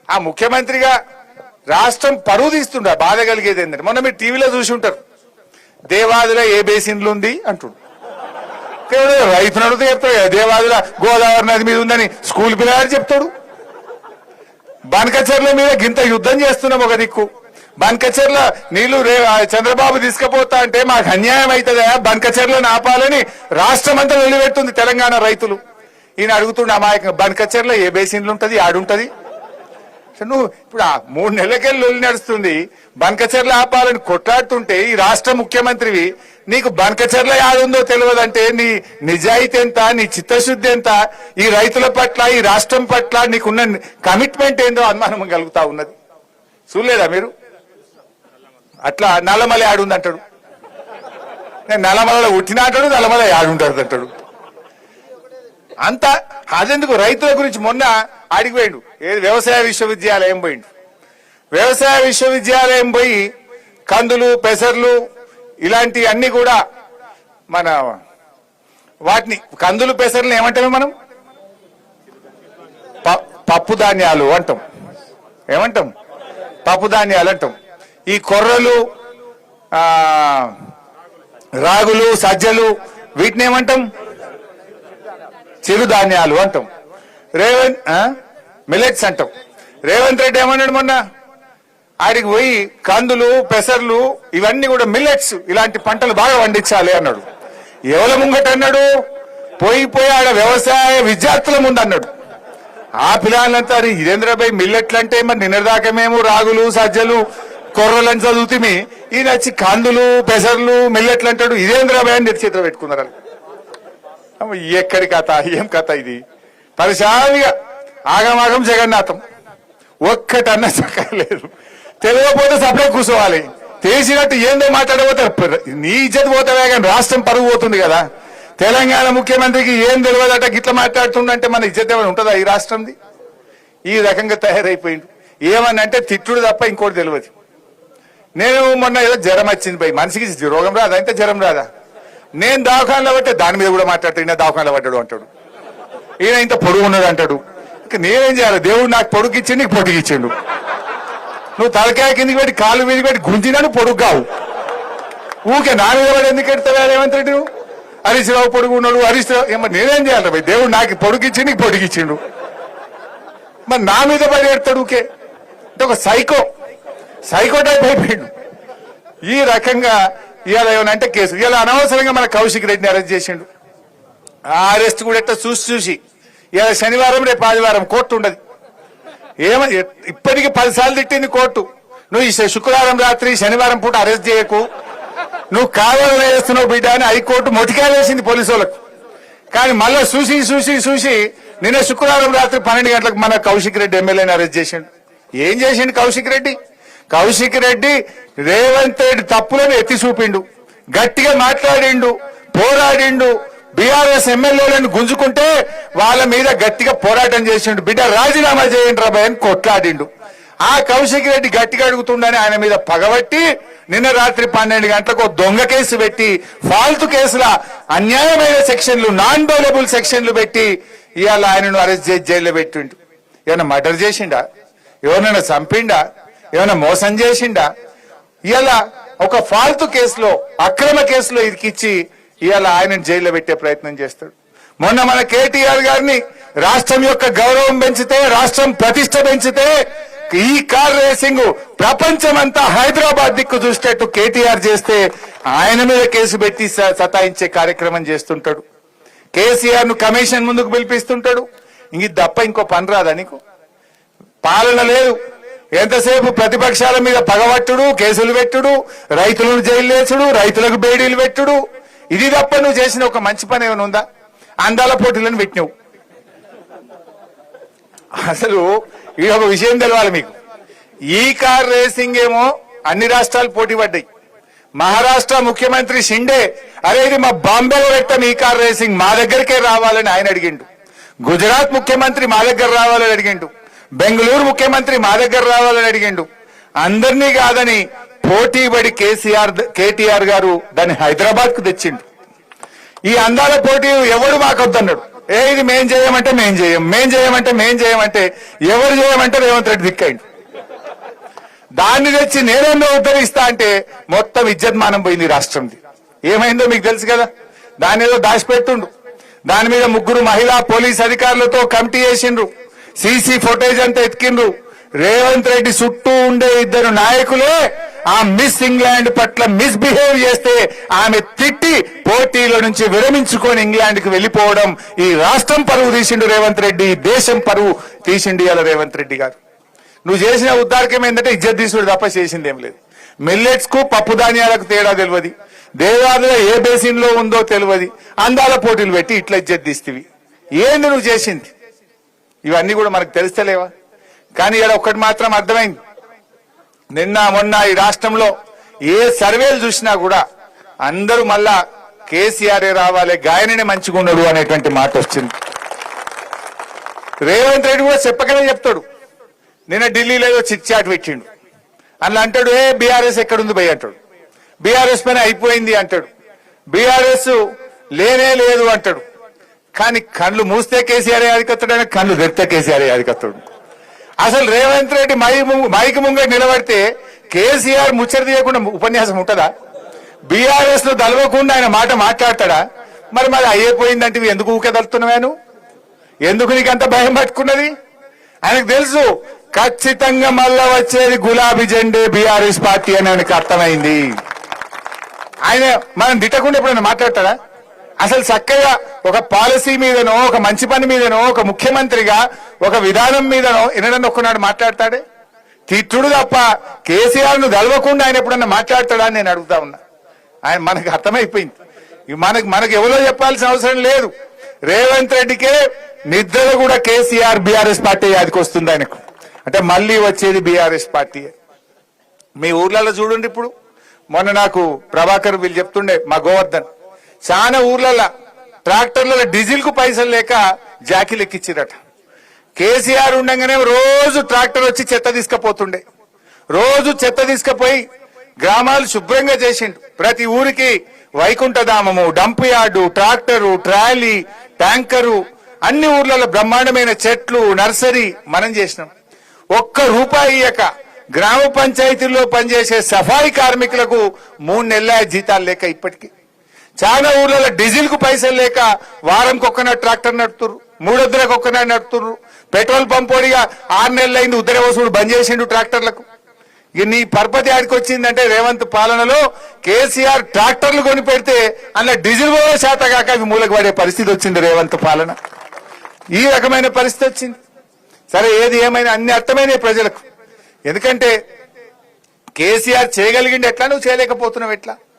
ఆ ముఖ్యమంత్రిగా రాష్ట్రం పరువు తీస్తుండ బాధ కలిగేది ఏంటంటే మొన్న మీరు టీవీలో చూసి ఉంటారు దేవాదుల ఏ బేసిన్లు ఉంది అంటుండు రైతులు అడిగితే చెప్తాడు దేవాదుల గోదావరి నది మీద ఉందని స్కూల్ పిల్లలు చెప్తాడు బనకచెర్ల మీద గింత యుద్ధం చేస్తున్నాం ఒక దిక్కు బనకచెర్ల నీళ్లు చంద్రబాబు తీసుకుపోతా అంటే మాకు అన్యాయం అవుతుందా బనకచెర్లను ఆపాలని రాష్ట్రం అంతా నిలబెట్టుంది తెలంగాణ రైతులు ఈయన అడుగుతుండే అమాయకంగా బనకచెర్ల ఏ బేసిన్లు ఉంటది ఆడుంటది నువ్వు ఇప్పుడు 3 నెలలకెళ్ళి లొల్లి నడుస్తుంది బనకచెర్ల ఆపాలని కొట్లాడుతుంటే ఈ రాష్ట్ర ముఖ్యమంత్రివి నీకు బనకచెర్ల యాడుందో తెలియదంటే నీ నిజాయితీ ఎంత నీ చిత్తశుద్ధి ఎంత ఈ రైతుల పట్ల ఈ రాష్ట్రం పట్ల నీకున్న కమిట్మెంట్ ఏందో అనుమానం కలుగుతా ఉన్నది చూడలేదా మీరు అట్లా నల్లమల యాడుంది అంటాడు నేను నల్లమలలో ఉట్టిన అంటాడు నల్లమల యాడుంటాడు అంటాడు అంతా అదెందుకు రైతుల గురించి మొన్న అడిగిపోయిండు ఏది వ్యవసాయ విశ్వవిద్యాలయం పోయిండు వ్యవసాయ విశ్వవిద్యాలయం పోయి కందులు పెసర్లు ఇలాంటి అన్ని కూడా మన వాటిని కందులు పెసర్లు ఏమంటాము మనం పప్పు ధాన్యాలు అంటాం ఏమంటాం పప్పు ధాన్యాలు అంటాం ఈ కొర్రలు రాగులు సజ్జలు వీటిని ఏమంటాం చిరుధాన్యాలు అంటాం మిలెట్స్ అంటాం రేవంత్ రెడ్డి ఏమన్నాడు మొన్న ఆడికి పోయి కందులు పెసర్లు ఇవన్నీ కూడా మిల్లెట్స్ ఇలాంటి పంటలు బాగా పండించాలి అన్నాడు ఎవరి ముంగట అన్నాడు పోయి ఆడ వ్యవసాయ విద్యార్థుల ముందు అన్నాడు ఆ పిల్లలంతా ఇదేంద్రబాయ్ మిల్లెట్లు అంటే మరి నిన్నదాకా మేము రాగులు సజ్జలు కొర్రలని చదువుతుంది ఈయన వచ్చి కందులు పెసర్లు మిల్లెట్లు అంటాడు ఇదేంద్రబాయ్ అని చేతిలో పెట్టుకున్నారు ఎక్కడి కథ ఏం కథ ఇది పరిశాలిగా ఆగమాగం జగన్నాథం ఒక్కటన్నా చక్కలేదు తెలియకపోతే సపరేట్ కూర్చోవాలి తెలిసినట్టు ఏందో మాట్లాడబోతారు నీ ఇజ్జత్ పోతావే కానీ రాష్ట్రం పరుగు పోతుంది కదా తెలంగాణ ముఖ్యమంత్రికి ఏం తెలియదట గిట్లా మాట్లాడుతుండంటే మన ఇజ్జత్ ఏమైనా ఉంటుందా ఈ రాష్ట్రంది ఈ రకంగా తయారైపోయింది ఏమన్నంటే తిట్టుడు తప్ప ఇంకోటి తెలియదు నేను మొన్న ఏదో జ్వరం వచ్చింది పోయి మనిషికి రోగం రాదా అయితే జ్వరం రాదా నేను దవాఖానలో పట్టే దాని మీద కూడా మాట్లాడతాడు ఈయన దవాఖానలో పడ్డాడు అంటాడు ఈయన ఇంత పొడుగు ఉన్నాడు అంటాడు ఇంకా నేనేం చేయాలి దేవుడు నాకు పొడుగు ఇచ్చిండు నీకు పొడుగు ఇచ్చిండు నువ్వు తలకాయ కిందికి పెట్టి కాలు మీదకి పెట్టి గుంజినాను పొడుగు కావు ఊకే నా మీద పడి ఎందుకు ఎడతావా రేవంత్ రెడ్డి నువ్వు హరీష్ రావు పొడుగు ఉన్నాడు హరీష్ రావు ఏమో నేనేం చేయాలి భయ్ దేవుడు నాకు పొడుగు ఇచ్చి నీకు పొడుగు ఇచ్చిండు మరి నా మీద పడి ఎడతాడు ఊకే అంటే ఒక సైకో టైప్ అయిపోయిండు ఈ రకంగా ఇవాళ ఏమనంటే కేసు ఇవాళ అనవసరంగా మన కౌశిక్ రెడ్డిని అరెస్ట్ చేసిండు ఆ అరెస్ట్ కూడా ఎట్లా చూసి ఇవాళ శనివారం రేపు ఆదివారం కోర్టు ఉండదు ఇప్పటికి 10 సార్లు తిట్టింది కోర్టు నువ్వు ఈ శుక్రవారం రాత్రి శనివారం పూట అరెస్ట్ చేయకు నువ్వు కావాలని వేస్తున్నావు బిడ్డ అని హైకోర్టు మొటికాయలు వేసింది పోలీసు వాళ్ళకు కానీ మళ్ళీ చూసి నిన్న శుక్రవారం రాత్రి 12 గంటలకు మన కౌశిక్ రెడ్డి ఎమ్మెల్యేని అరెస్ట్ చేసిండు ఏం చేసిండు కౌశిక్ రెడ్డి రేవంత్ రెడ్డి తప్పులను ఎత్తి చూపిండు గట్టిగా మాట్లాడిండు పోరాడిండు బీఆర్ఎస్ ఎమ్మెల్యేలను గుంజుకుంటే వాళ్ళ మీద గట్టిగా పోరాటం చేసిండు బిడ్డ రాజీనామా చేయండి రాబాయ్ అని కొట్లాడిండు ఆ కౌశిక్ రెడ్డి గట్టిగా అడుగుతుండని ఆయన మీద పగబట్టి నిన్న రాత్రి 12 గంటలకు దొంగ కేసు పెట్టి ఫాల్తు కేసుల అన్యాయమైన సెక్షన్లు నాన్ బెయిలబుల్ సెక్షన్లు పెట్టి ఇవాళ ఆయనను అరెస్ట్ చేసి జైల్లో పెట్టిండు ఏమైనా మర్డర్ చేసిండా ఎవరినైనా చంపిండా ఏమైనా మోసం చేసిండా ఇవాళ ఒక ఫాల్తు కేసులో అక్రమ కేసులో ఇరికిచ్చి ఇవాళ ఆయనను జైల్లో పెట్టే ప్రయత్నం చేస్తాడు మొన్న మన కేటీఆర్ గారిని రాష్ట్రం యొక్క గౌరవం పెంచితే రాష్ట్రం ప్రతిష్ట పెంచితే ఈ కార్ రేసింగ్ ప్రపంచమంతా హైదరాబాద్ దిక్కు చూసేట్టు కేటీఆర్ చేస్తే ఆయన మీద కేసు పెట్టి సతాయించే కార్యక్రమం చేస్తుంటాడు కేసీఆర్ ను కమిషన్ ముందుకు పిలిపిస్తుంటాడు ఇంక తప్ప ఇంకో పని రాదా నీకు పాలన లేదు ఎంతసేపు ప్రతిపక్షాల మీద పగబట్టుడు కేసులు పెట్టుడు రైతులను జైలు వేసుడు రైతులకు బేడీలు పెట్టుడు ఇది తప్ప నువ్వు చేసిన ఒక మంచి పని ఏమైనా ఉందా అందాల పోటీలను పెట్టినావు అసలు ఈ ఒక విషయం తెలవాలి మీకు ఈ కార్ రేసింగ్ ఏమో అన్ని రాష్ట్రాలు పోటీ పడ్డాయి మహారాష్ట్ర ముఖ్యమంత్రి షిండే అరే ఇది మా బాంబేలో పెట్టాం ఈ కార్ రేసింగ్ మా దగ్గరికే రావాలని ఆయన అడిగిండు గుజరాత్ ముఖ్యమంత్రి మా దగ్గర రావాలని అడిగిండు బెంగళూరు ముఖ్యమంత్రి మా దగ్గర రావాలని అడిగిండు అందరినీ కాదని పోటీ పడి కేటీఆర్ గారు దాన్ని హైదరాబాద్ కు తెచ్చిండు ఈ అందాల పోటీ ఎవడు మాకొద్దన్నాడు ఇది మేం చేయమంటే మేం చేయమంటే ఎవరు చేయమంటే రేవంత్ రెడ్డి దిక్కైంది. దాన్ని తెచ్చి నేనేందో ఉద్ధరిస్తా అంటే మొత్తం ఇజ్జత్ మానం పోయింది రాష్ట్రంది. ఏమైందో మీకు తెలుసు కదా. దాని ఏదో దాచిపెట్టుండు. దాని మీద 3 మహిళా పోలీస్ అధికారులతో కమిటీ చేసిండ్రు. సీసీ ఫుటేజ్ అంతా ఎత్తికిండ్రు. రేవంత్ రెడ్డి చుట్టూ ఉండే 2 నాయకులే ఆ మిస్ ఇంగ్లాండ్ పట్ల మిస్బిహేవ్ చేస్తే ఆమె తిట్టి పోటీలో నుంచి విరమించుకొని ఇంగ్లాండ్ కి వెళ్లిపోవడం. ఈ రాష్ట్రం పరువు తీసిండు రేవంత్ రెడ్డి, దేశం పరువు తీసిండు ఇవాళ రేవంత్ రెడ్డి గారు. నువ్వు చేసిన ఉద్దారకం ఏంటంటే ఇజ్జత్ తీసుడు తప్ప చేసింది ఏం లేదు. మిల్లెట్స్ కు పప్పు ధాన్యాలకు తేడా తెలియదు, దేవాలయ ఏ బేసిన్ లో ఉందో తెలియదు, అందాల పోటీలు పెట్టి ఇట్లా ఇజ్జత్ తీస్తేవి. ఏంది నువ్వు చేసింది? ఇవన్నీ కూడా మనకు తెలుస్తలేవా? కానీ ఇక్కడ ఒక్కటి మాత్రం అర్థమైంది. నిన్న మొన్న ఈ రాష్ట్రంలో ఏ సర్వేలు చూసినా కూడా అందరూ మళ్ళా కేసీఆర్ రావాలి, గాయననే మంచిగా ఉన్నాడు అనేటువంటి మాట వచ్చింది. రేవంత్ రెడ్డి కూడా చెప్పకనే చెప్తాడు. నిన్న ఢిల్లీలో ఏదో చిట్ చాట్ పెట్టిండు. అందులో అంటాడు, బీఆర్ఎస్ ఎక్కడుంది భయ్ అంటాడు. బీఆర్ఎస్ పైన అయిపోయింది అంటాడు. బీఆర్ఎస్ లేనే లేదు అంటాడు. కానీ కళ్ళు మూస్తే కేసీఆర్ యాదికత్తాడు, కళ్ళు తెరిస్తే కేసీఆర్ యాదికత్తాడు. అసలు రేవంత్ రెడ్డి మైకి ముంగ నిలబడితే కేసీఆర్ ముచ్చట తీయకుండా ఉపన్యాసం ఉంటుందా? బీఆర్ఎస్ లో దలవకుండా ఆయన మాట మాట్లాడతాడా? మరి అయిపోయిందంటే ఎందుకు ఊకెదలుతున్నాను? ఎందుకు నీకు అంత భయం పట్టుకున్నది? ఆయనకు తెలుసు ఖచ్చితంగా మళ్ళా వచ్చేది గులాబీ జెండే బీఆర్ఎస్ పార్టీ అని ఆయనకు అర్థమైంది. ఆయన మనం తిట్టకుండా ఎప్పుడైనా మాట్లాడతాడా? అసలు చక్కగా ఒక పాలసీ మీదనో, ఒక మంచి పని మీదనో, ఒక ముఖ్యమంత్రిగా ఒక విధానం మీదనో ఎన్నడన్నా ఒక్కనాడు మాట్లాడతాడే? తిట్టుడు తప్ప కేసీఆర్ ను గెలవకుండా ఆయన ఎప్పుడన్నా మాట్లాడతాడా అని నేను అడుగుతా ఉన్నా. ఆయన మనకు అర్థమైపోయింది. మనకు ఎవరో చెప్పాల్సిన అవసరం లేదు. రేవంత్ రెడ్డికే నిద్రలో కూడా కేసీఆర్ బీఆర్ఎస్ పార్టీ యాదికి వస్తుంది ఆయనకు. అంటే మళ్ళీ వచ్చేది బీఆర్ఎస్ పార్టీ. మీ ఊర్లలో చూడండి. ఇప్పుడు మొన్న నాకు ప్రభాకర్ వీళ్ళు చెప్తుండే, మా గోవర్ధన్, చాలా ఊర్లలో ట్రాక్టర్లలో డీజిల్ కు పైసలు లేక జాకీలు ఎక్కిచ్చిరట. కేసీఆర్ ఉండగానే రోజు ట్రాక్టర్ వచ్చి చెత్త తీసుకుపోతుండే. రోజు చెత్త తీసుకుపోయి గ్రామాలు శుభ్రంగా చేసిండు. ప్రతి ఊరికి వైకుంఠధామము, dump yard, tractor, trolley, tanker, అన్ని ఊర్లలో బ్రహ్మాండమైన చెట్లు, నర్సరీ మనం చేసినాం. ఒక్క రూపాయి ఇయ్యక గ్రామ పంచాయతీల్లో పనిచేసే సఫాయి కార్మికులకు 3 నెలల జీతాలు లేక ఇప్పటికీ చాలా ఊర్లలో డీజిల్ కు పైసలు లేక వారంకి ఒక్కనాడు ట్రాక్టర్ నడుపుతున్నారు, 3 వద్దులకు ఒక్కనాడు నడుపుతున్నారు. పెట్రోల్ పంప్ ఓడిగా 6 నెలలైంది ఉద్దర వసూలు బంద్ చేసిండు ట్రాక్టర్లకు. నీ పరపతి ఆడికి వచ్చిందంటే రేవంత్ పాలనలో కేసీఆర్ ట్రాక్టర్లు కొని పెడితే అందులో డీజిల్ కూడా శాత కాక అవి మూలకు పడే పరిస్థితి వచ్చింది రేవంత్ పాలన. ఈ రకమైన పరిస్థితి వచ్చింది. సరే, ఏది ఏమైనా అన్ని అర్థమైనాయి ప్రజలకు. ఎందుకంటే కేసీఆర్ చేయగలిగింది ఎట్లా, నువ్వు చేయలేకపోతున్నావు ఎట్లా?